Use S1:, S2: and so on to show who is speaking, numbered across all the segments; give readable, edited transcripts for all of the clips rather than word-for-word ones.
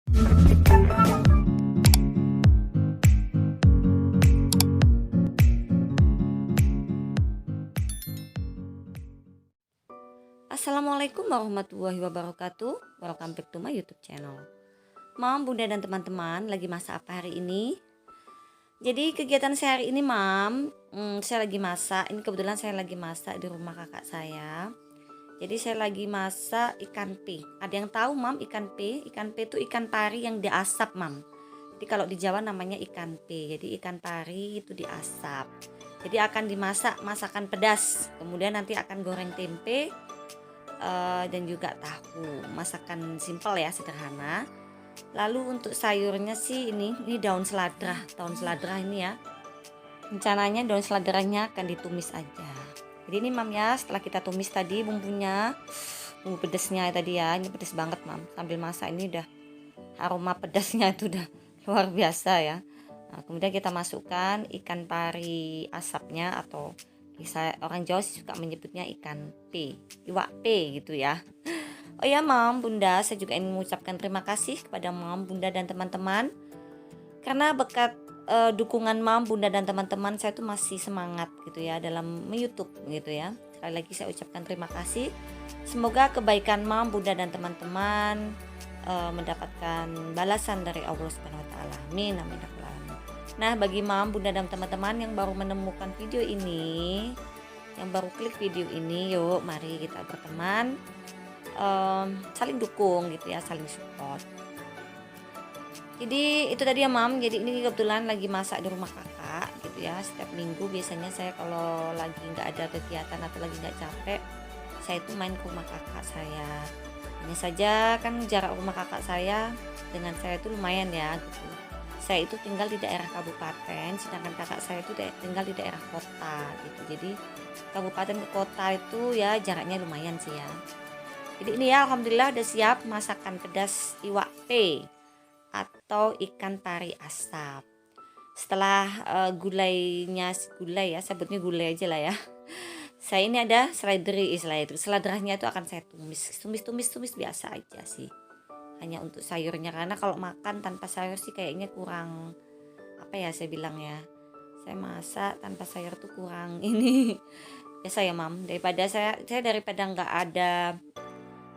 S1: Assalamualaikum warahmatullahi wabarakatuh. Welcome back to my YouTube channel. Mam, bunda dan teman-teman, lagi masak apa hari ini? Jadi kegiatan saya hari ini, Mam, saya lagi masak. Ini kebetulan saya lagi masak di rumah kakak saya. Jadi saya lagi masak ikan pe. Ada yang tahu, Mam, ikan pe? Ikan pe itu ikan pari yang diasap, Mam. Jadi kalau di Jawa namanya ikan pe. Jadi ikan pari itu diasap. Jadi akan dimasak masakan pedas. Kemudian nanti akan goreng tempe. Dan juga tahu, masakan simpel ya, sederhana. Lalu untuk sayurnya sih ini daun seladra ini ya. Rencananya daun seladranya akan ditumis aja. Jadi ini, Mam, ya, setelah kita tumis tadi bumbunya, bumbu pedasnya tadi ya, ini pedas banget, Mam. Sambil masak ini udah aroma pedasnya itu udah luar biasa ya. Nah, kemudian kita masukkan ikan pari asapnya, atau bisa orang Jawa sih suka menyebutnya ikan pe, iwak pe gitu ya. Oh ya, Mam, Bunda, saya juga ingin mengucapkan terima kasih kepada Mam, Bunda, dan teman-teman. Karena berkat dukungan Mam, Bunda, dan teman-teman, saya tuh masih semangat gitu ya dalam YouTube gitu ya. Sekali lagi saya ucapkan terima kasih. Semoga kebaikan Mam, Bunda, dan teman-teman mendapatkan balasan dari Allah Subhanahu wa taala. Amin, amin. Nah, bagi Mam, Bunda, dan teman-teman yang baru menemukan video ini, yang baru klik video ini, yuk mari kita berteman, saling dukung gitu ya, saling support. Jadi itu tadi ya, Mam. Jadi ini kebetulan lagi masak di rumah kakak gitu ya. Setiap minggu biasanya saya kalau lagi nggak ada kegiatan atau lagi nggak capek, saya itu main ke rumah kakak saya. Hanya saja kan jarak rumah kakak saya dengan saya itu lumayan ya gitu. Saya itu tinggal di daerah kabupaten, sedangkan kakak saya itu tinggal di daerah kota gitu. Jadi kabupaten ke kota itu ya jaraknya lumayan sih ya. Jadi ini ya, alhamdulillah udah siap masakan pedas iwak pe atau ikan pari asap. Setelah gulai ya, sebutnya gulai aja lah ya. Saya ini ada seledri, istilah itu. Seladranya itu akan saya tumis biasa aja sih. Hanya untuk sayurnya, karena kalau makan tanpa sayur sih kayaknya kurang, apa ya saya bilang ya, saya masak tanpa sayur tuh kurang ini biasa ya, Mam. Daripada saya daripada nggak ada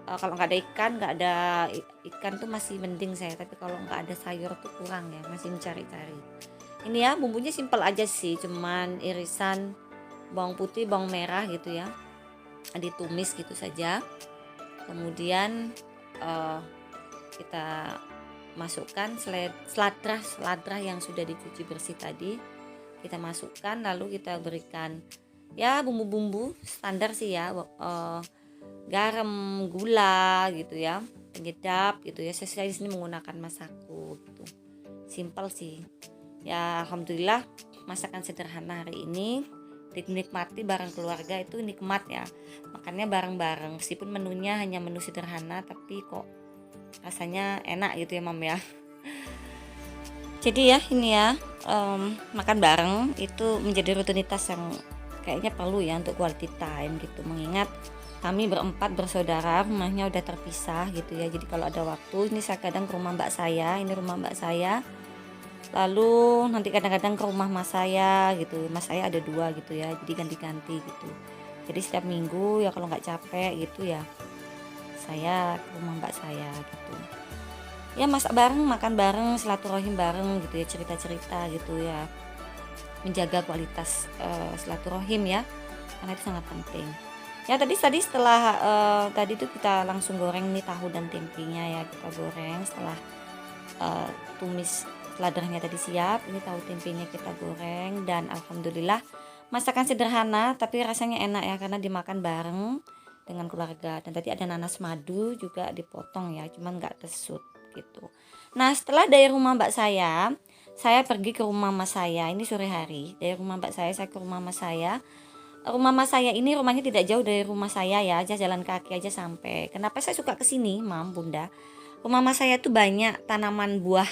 S1: kalau nggak ada ikan tuh masih mending saya, tapi kalau nggak ada sayur tuh kurang ya, masih mencari-cari. Ini ya bumbunya simpel aja sih, cuman irisan bawang putih, bawang merah gitu ya, ditumis gitu saja. Kemudian kita masukkan seladra yang sudah dicuci bersih tadi, kita masukkan, lalu kita berikan ya bumbu-bumbu standar sih ya, garam, gula gitu ya, penyedap gitu ya. Saya di sini menggunakan Masako gitu, simpel sih ya. Alhamdulillah masakan sederhana hari ini dinikmati bareng keluarga itu nikmat ya, makannya bareng-bareng. Meskipun menunya hanya menu sederhana, tapi kok rasanya enak gitu ya, Mam, ya. Jadi ya ini ya, makan bareng itu menjadi rutinitas yang kayaknya perlu ya untuk quality time gitu, mengingat kami berempat bersaudara, rumahnya udah terpisah gitu ya. Jadi kalau ada waktu ini saya kadang ke rumah mbak saya, ini rumah mbak saya, lalu nanti kadang-kadang ke rumah mas saya gitu. Mas saya ada 2 gitu ya, jadi ganti-ganti gitu. Jadi setiap minggu ya kalau nggak capek gitu ya, saya ke rumah mbak saya gitu ya, masak bareng, makan bareng, silaturahim bareng gitu ya, cerita-cerita gitu ya, menjaga kualitas silaturahim ya, karena itu sangat penting ya. Tadi setelah tadi itu kita langsung goreng nih tahu dan tempenya ya, kita goreng setelah tumis seladranya tadi siap. Ini tahu tempenya kita goreng, dan alhamdulillah masakan sederhana tapi rasanya enak ya, karena dimakan bareng dengan keluarga. Dan tadi ada nanas madu juga dipotong ya, cuman nggak kesut gitu. Nah, setelah dari rumah mbak saya pergi ke rumah mas saya. Ini sore hari, dari rumah mbak saya ke rumah mas saya. Rumah mas saya ini rumahnya tidak jauh dari rumah saya ya, aja jalan kaki aja sampai. Kenapa saya suka kesini, Mam, Bunda? Rumah mas saya tuh banyak tanaman buah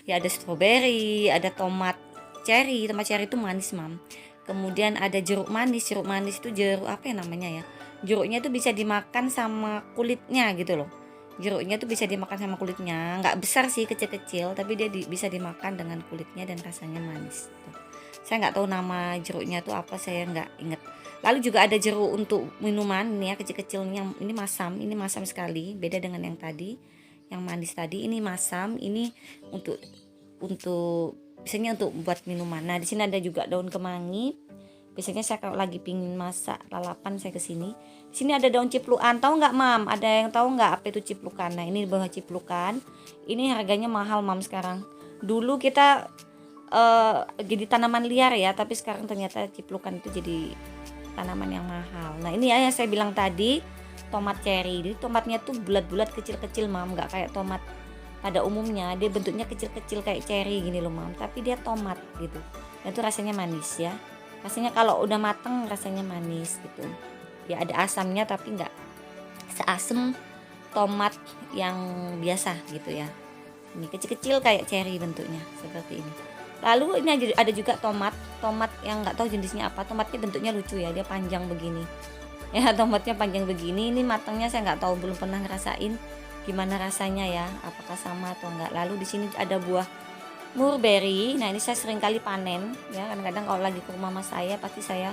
S1: ya, ada stroberi, ada tomat cherry itu manis, Mam. Kemudian ada jeruk manis itu jeruk apa ya namanya ya, jeruknya itu bisa dimakan sama kulitnya gitu loh. Jeruknya tuh bisa dimakan sama kulitnya, nggak besar sih, kecil-kecil, tapi dia bisa dimakan dengan kulitnya dan rasanya manis. Tuh. Saya nggak tahu nama jeruknya tuh apa, saya nggak inget. Lalu juga ada jeruk untuk minuman nih ya, kecil-kecilnya. Ini masam sekali, beda dengan yang tadi, yang manis tadi. Ini masam, ini untuk biasanya untuk buat minuman. Nah di sini ada juga daun kemangi. Biasanya saya kalau lagi pingin masak lalapan saya kesini. Di sini ada daun ciplukan. Tahu nggak mam? Ada yang tahu nggak apa itu ciplukan? Nah ini buah ciplukan. Ini harganya mahal mam sekarang. Dulu kita jadi tanaman liar ya, tapi sekarang ternyata ciplukan itu jadi tanaman yang mahal. Nah ini ya yang saya bilang tadi, tomat cherry. Jadi tomatnya tuh bulat-bulat kecil-kecil mam, nggak kayak tomat pada umumnya. Dia bentuknya kecil-kecil kayak cherry gini loh mam, tapi dia tomat gitu. Dan itu rasanya manis ya. Rasanya kalau udah mateng rasanya manis gitu. Ya ada asamnya tapi nggak seasem tomat yang biasa gitu ya. Ini kecil-kecil kayak cherry bentuknya seperti ini. Lalu ini ada juga tomat yang nggak tahu jenisnya apa. Tomatnya bentuknya lucu ya, dia panjang begini. Ya tomatnya panjang begini. Ini matangnya saya nggak tahu, belum pernah ngerasain gimana rasanya ya. Apakah sama atau enggak. Lalu di sini ada buah mulberry. Nah ini saya sering kali panen ya, kadang-kadang kalau lagi ke rumah mama saya pasti saya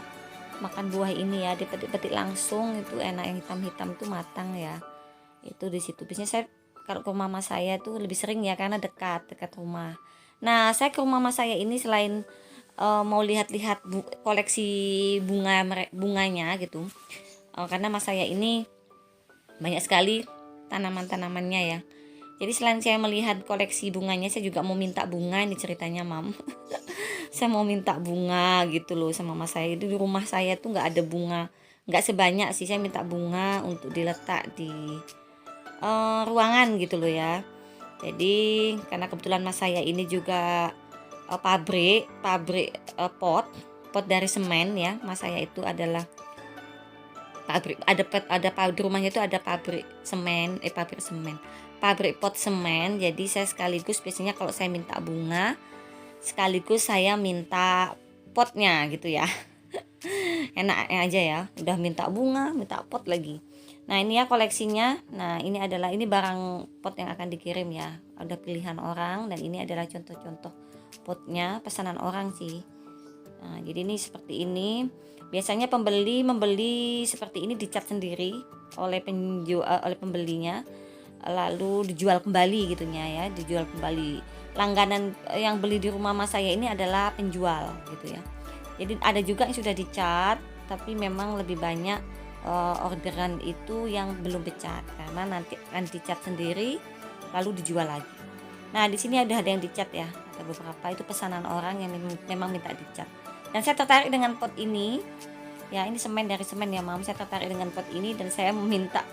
S1: makan buah ini ya, dipetik-petik langsung, itu enak, yang hitam-hitam tuh matang ya. Itu di situ biasanya saya kalau ke rumah mama saya tuh lebih sering ya, karena dekat rumah. Nah saya ke rumah mama saya ini selain mau lihat-lihat koleksi bunganya gitu, karena mama saya ini banyak sekali tanaman-tanamannya ya. Jadi selain saya melihat koleksi bunganya, saya juga mau minta bunga. Ini ceritanya mam. Saya mau minta bunga gitu loh sama mama saya. Itu di rumah saya tuh nggak ada bunga, nggak sebanyak sih. Saya minta bunga untuk diletak di ruangan gitu loh ya. Jadi karena kebetulan mas saya ini juga pabrik pot dari semen ya. Mas saya itu adalah pabrik, ada di rumahnya itu ada pabrik pot semen. Jadi saya sekaligus biasanya kalau saya minta bunga, sekaligus saya minta potnya gitu ya. Enak aja ya, udah minta bunga, minta pot lagi. Nah ini ya koleksinya. Nah ini barang pot yang akan dikirim ya, ada pilihan orang, dan ini adalah contoh-contoh potnya pesanan orang sih. Nah jadi ini seperti ini. Biasanya membeli seperti ini dicat sendiri oleh pembelinya, lalu dijual kembali gitunya ya, dijual kembali. Langganan yang beli di rumah mas saya ini adalah penjual gitu ya. Jadi ada juga yang sudah dicat, tapi memang lebih banyak orderan itu yang belum dicat, karena nanti akan dicat sendiri lalu dijual lagi. Nah di sini ada yang dicat ya, ada beberapa itu pesanan orang yang memang minta dicat. Dan saya tertarik dengan pot ini ya, ini dari semen ya mam. Saya tertarik dengan pot ini dan saya meminta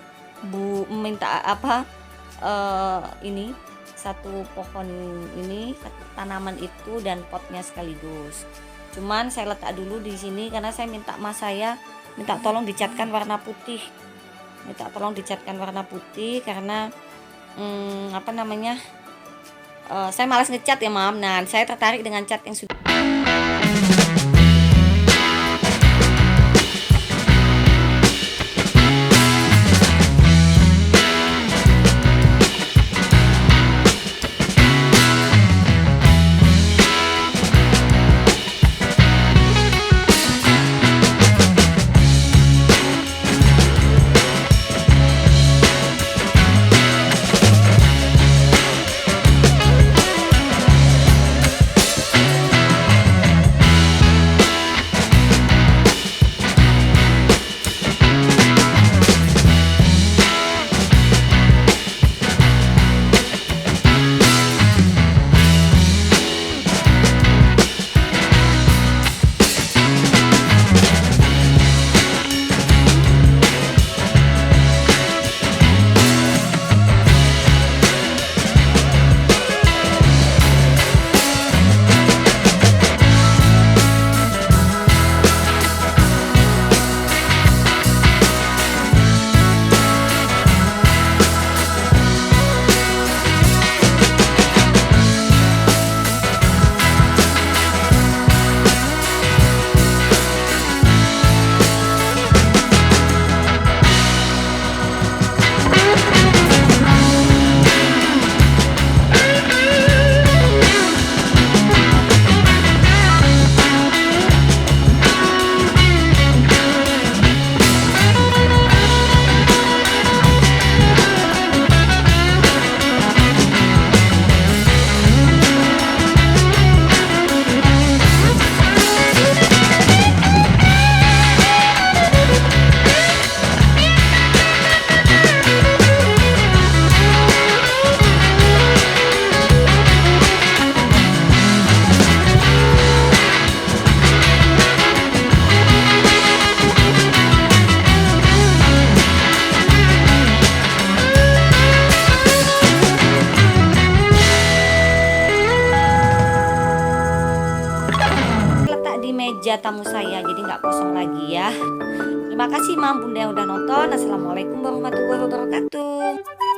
S1: ini satu pohon ini, satu tanaman itu dan potnya sekaligus. Cuman saya letak dulu di sini karena saya minta tolong dicatkan warna putih. Karena saya malas ngecat ya mam. Nah saya tertarik dengan cat yang sudah meja tamu saya, jadi nggak kosong lagi ya. Terima kasih Mam Bunda yang udah nonton. Assalamualaikum warahmatullahi wabarakatuh.